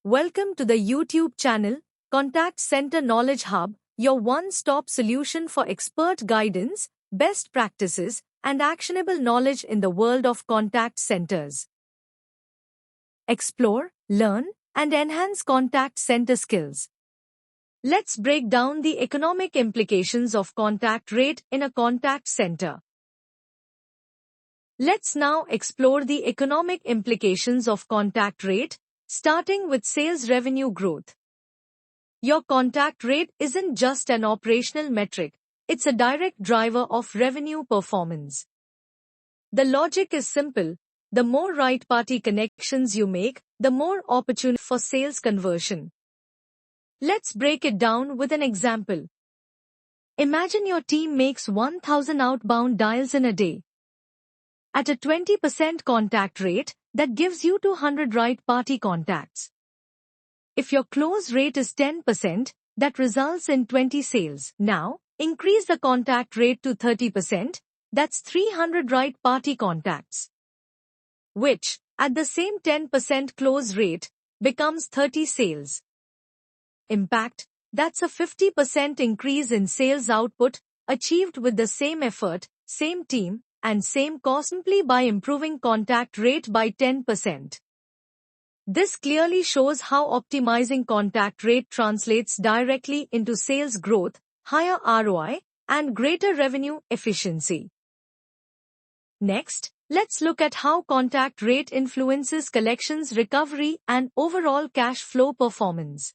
Welcome to the YouTube channel, Contact Center Knowledge Hub, your one-stop solution for expert guidance, best practices, and actionable knowledge in the world of contact centers. Explore, learn, and enhance contact center skills. Let's break down the economic implications of contact rate in a contact center. Let's now explore the economic implications of contact rate, starting with sales revenue growth. Your contact rate isn't just an operational metric, it's a direct driver of revenue performance. The logic is simple: the more right-party connections you make, the more opportunity for sales conversion. Let's break it down with an example. Imagine your team makes 1,000 outbound dials in a day. At a 20% contact rate, that gives you 200 right-party contacts. If your close rate is 10%, that results in 20 sales. Now, increase the contact rate to 30%, that's 300 right-party contacts. Which, at the same 10% close rate, becomes 30 sales. Impact: that's a 50% increase in sales output, achieved with the same effort, same team, and same cost simply by improving contact rate by 10%. This clearly shows how optimizing contact rate translates directly into sales growth, higher ROI, and greater revenue efficiency. Next, let's look at how contact rate influences collections recovery and overall cash flow performance.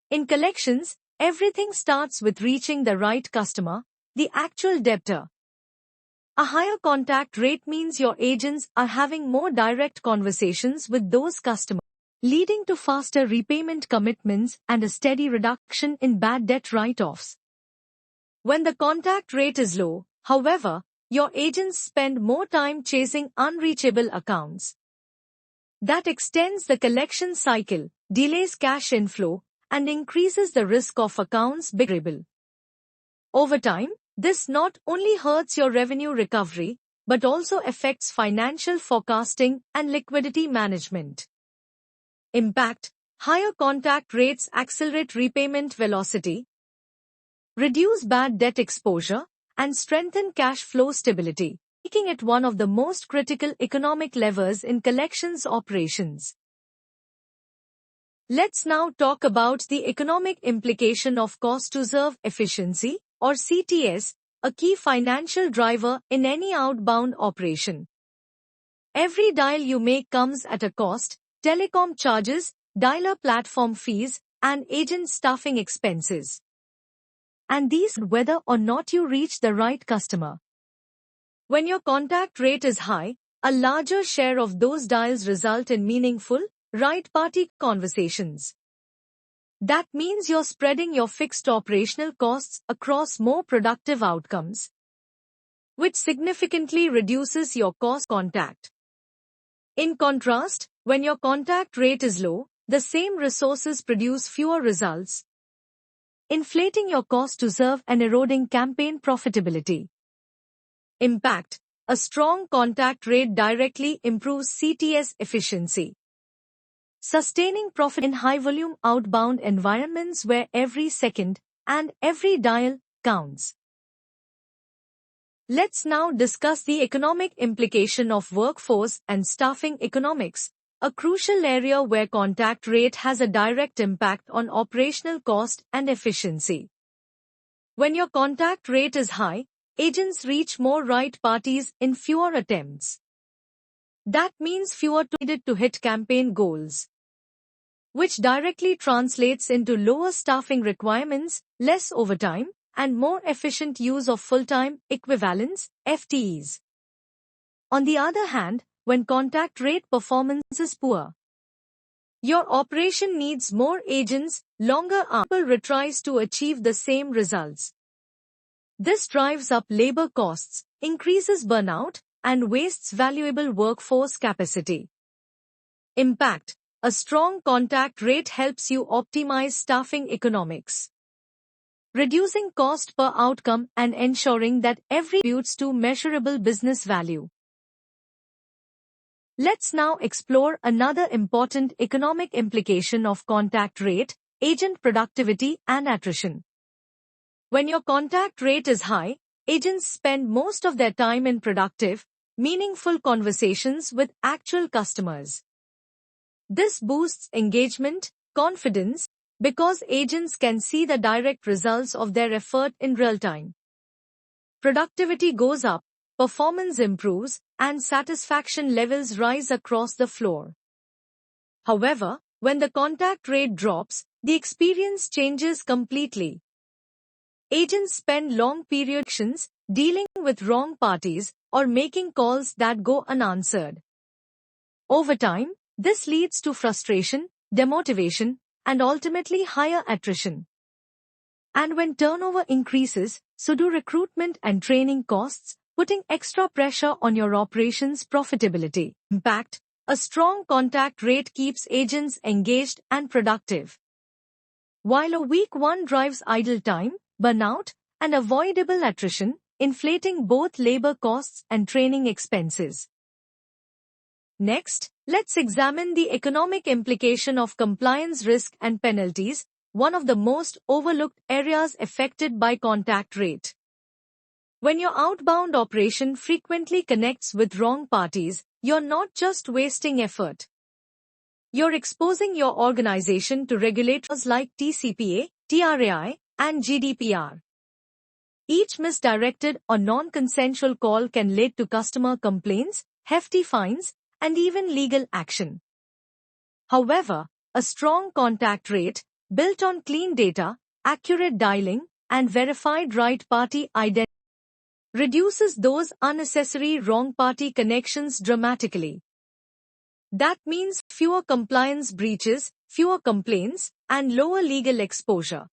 In collections, everything starts with reaching the right customer, the actual debtor. A higher contact rate means your agents are having more direct conversations with those customers, leading to faster repayment commitments and a steady reduction in bad debt write-offs. When the contact rate is low, however, your agents spend more time chasing unreachable accounts. That extends the collection cycle, delays cash inflow, and increases the risk of accounts being irrecoverable. Over time, this not only hurts your revenue recovery, but also affects financial forecasting and liquidity management. Impact: higher contact rates accelerate repayment velocity, reduce bad debt exposure, and strengthen cash flow stability, making it one of the most critical economic levers in collections operations. Let's now talk about the economic implication of cost to serve efficiency, or CTS, a key financial driver in any outbound operation. Every dial you make comes at a cost: telecom charges, dialer platform fees, and agent staffing expenses. And these whether or not you reach the right customer. When your contact rate is high, a larger share of those dials result in meaningful, right-party conversations. That means you're spreading your fixed operational costs across more productive outcomes, which significantly reduces your cost contact. In contrast, when your contact rate is low, the same resources produce fewer results, inflating your cost to serve and eroding campaign profitability. Impact: a strong contact rate directly improves CTS efficiency, sustaining profit in high-volume outbound environments where every second and every dial counts. Let's now discuss the economic implication of workforce and staffing economics, a crucial area where contact rate has a direct impact on operational cost and efficiency. When your contact rate is high, agents reach more right parties in fewer attempts. That means fewer needed to hit campaign goals, which directly translates into lower staffing requirements, less overtime, and more efficient use of full-time equivalents, FTEs. On the other hand, when contact rate performance is poor, your operation needs more agents, longer retries to achieve the same results. This drives up labor costs, increases burnout, and wastes valuable workforce capacity. Impact: a strong contact rate helps you optimize staffing economics, reducing cost per outcome and ensuring that every contributes to measurable business value. Let's now explore another important economic implication of contact rate, agent productivity and attrition. When your contact rate is high, agents spend most of their time in productive, meaningful conversations with actual customers. This boosts engagement, confidence, because agents can see the direct results of their effort in real time. Productivity goes up, performance improves, and satisfaction levels rise across the floor. However, when the contact rate drops, the experience changes completely. Agents spend long periods dealing with wrong parties or making calls that go unanswered. Over time, this leads to frustration, demotivation, and ultimately higher attrition. And when turnover increases, so do recruitment and training costs, putting extra pressure on your operations' profitability. Impact: a strong contact rate keeps agents engaged and productive, while a weak one drives idle time, burnout, and avoidable attrition, inflating both labor costs and training expenses. Next, let's examine the economic implication of compliance risk and penalties, one of the most overlooked areas affected by contact rate. When your outbound operation frequently connects with wrong parties, you're not just wasting effort. You're exposing your organization to regulators like TCPA, TRAI, and GDPR. Each misdirected or non-consensual call can lead to customer complaints, hefty fines, and even legal action. However, a strong contact rate, built on clean data, accurate dialing, and verified right-party identity, reduces those unnecessary wrong-party connections dramatically. That means fewer compliance breaches, fewer complaints, and lower legal exposure.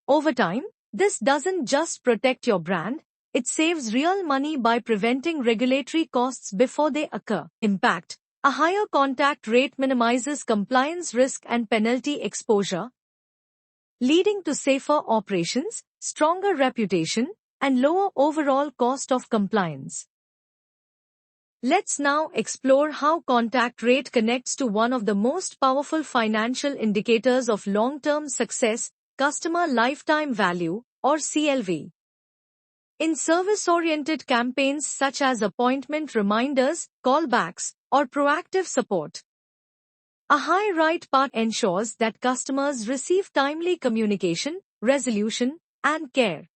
Over time, this doesn't just protect your brand, it saves real money by preventing regulatory costs before they occur. Impact: a higher contact rate minimizes compliance risk and penalty exposure, leading to safer operations, stronger reputation, and lower overall cost of compliance. Let's now explore how contact rate connects to one of the most powerful financial indicators of long-term success, customer lifetime value, or CLV. In service-oriented campaigns such as appointment reminders, callbacks, or proactive support, a high right part ensures that customers receive timely communication, resolution, and care.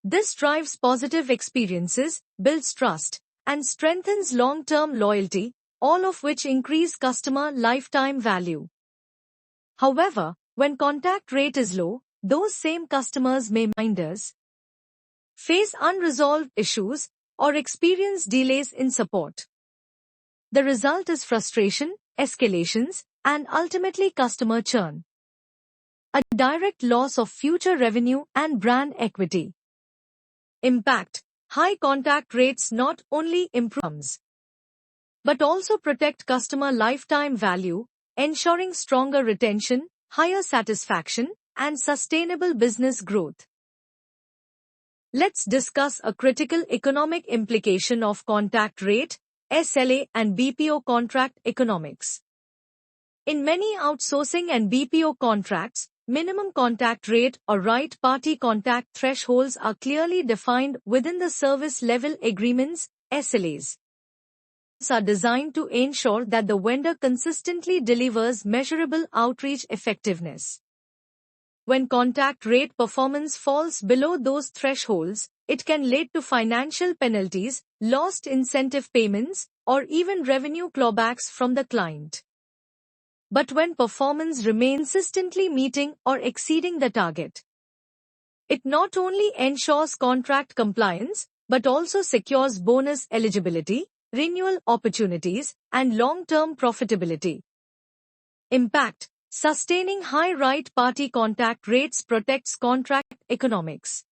This drives positive experiences, builds trust, and strengthens long-term loyalty, all of which increase customer lifetime value. However, when contact rate is low, those same customers may face unresolved issues or experience delays in support. The result is frustration, escalations, and ultimately customer churn, a direct loss of future revenue and brand equity. Impact: high contact rates not only improve but also protect customer lifetime value, ensuring stronger retention, higher satisfaction, and sustainable business growth. Let's discuss a critical economic implication of contact rate, SLA, and BPO contract economics. In many outsourcing and BPO contracts, minimum contact rate or right-party contact thresholds are clearly defined within the service level agreements, SLAs. These are designed to ensure that the vendor consistently delivers measurable outreach effectiveness. When contact rate performance falls below those thresholds, it can lead to financial penalties, lost incentive payments, or even revenue clawbacks from the client. But when performance remains consistently meeting or exceeding the target, it not only ensures contract compliance, but also secures bonus eligibility, renewal opportunities, and long-term profitability. Impact: sustaining high right-party contact rates protects contract economics,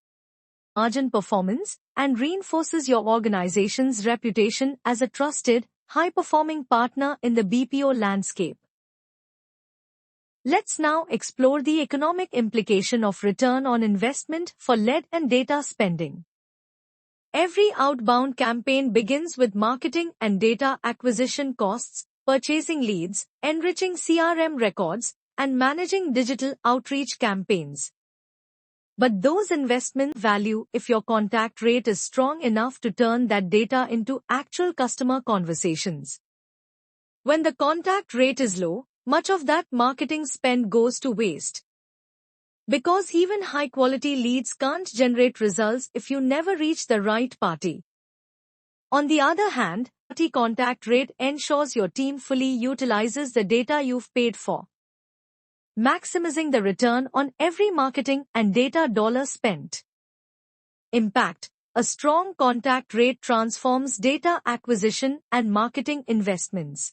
margin performance, and reinforces your organization's reputation as a trusted, high-performing partner in the BPO landscape. Let's now explore the economic implication of return on investment for lead and data spending. Every outbound campaign begins with marketing and data acquisition costs, purchasing leads, enriching CRM records, and managing digital outreach campaigns. But those investments value if your contact rate is strong enough to turn that data into actual customer conversations. When the contact rate is low, much of that marketing spend goes to waste. Because even high-quality leads can't generate results if you never reach the right party. On the other hand, party contact rate ensures your team fully utilizes the data you've paid for, maximizing the return on every marketing and data dollar spent. Impact: a strong contact rate transforms data acquisition and marketing investments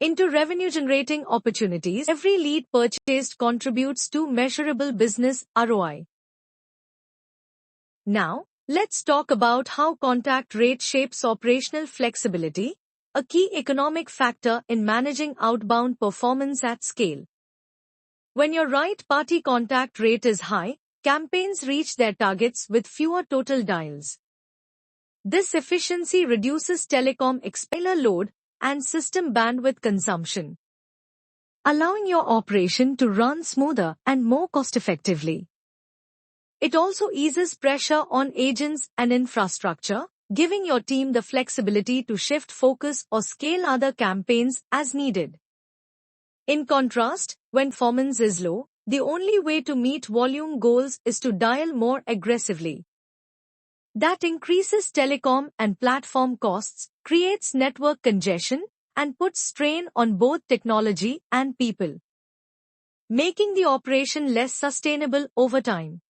into revenue-generating opportunities. Every lead purchased contributes to measurable business ROI. Now, let's talk about how contact rate shapes operational flexibility, a key economic factor in managing outbound performance at scale. When your right party contact rate is high, campaigns reach their targets with fewer total dials. This efficiency reduces telecom expenditure load and system bandwidth consumption, allowing your operation to run smoother and more cost-effectively. It also eases pressure on agents and infrastructure, giving your team the flexibility to shift focus or scale other campaigns as needed. In contrast, when performance is low, the only way to meet volume goals is to dial more aggressively. That increases telecom and platform costs, creates network congestion, and puts strain on both technology and people, making the operation less sustainable over time.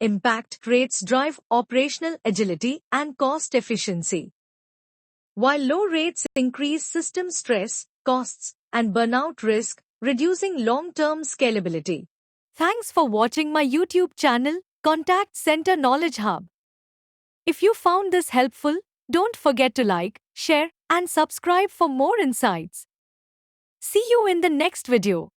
Impact rates drive operational agility and cost efficiency, while low rates increase system stress, costs, and burnout risk, reducing long-term scalability. Thanks for watching my YouTube channel, Contact Center Knowledge Hub. If you found this helpful, don't forget to like, share, and subscribe for more insights. See you in the next video.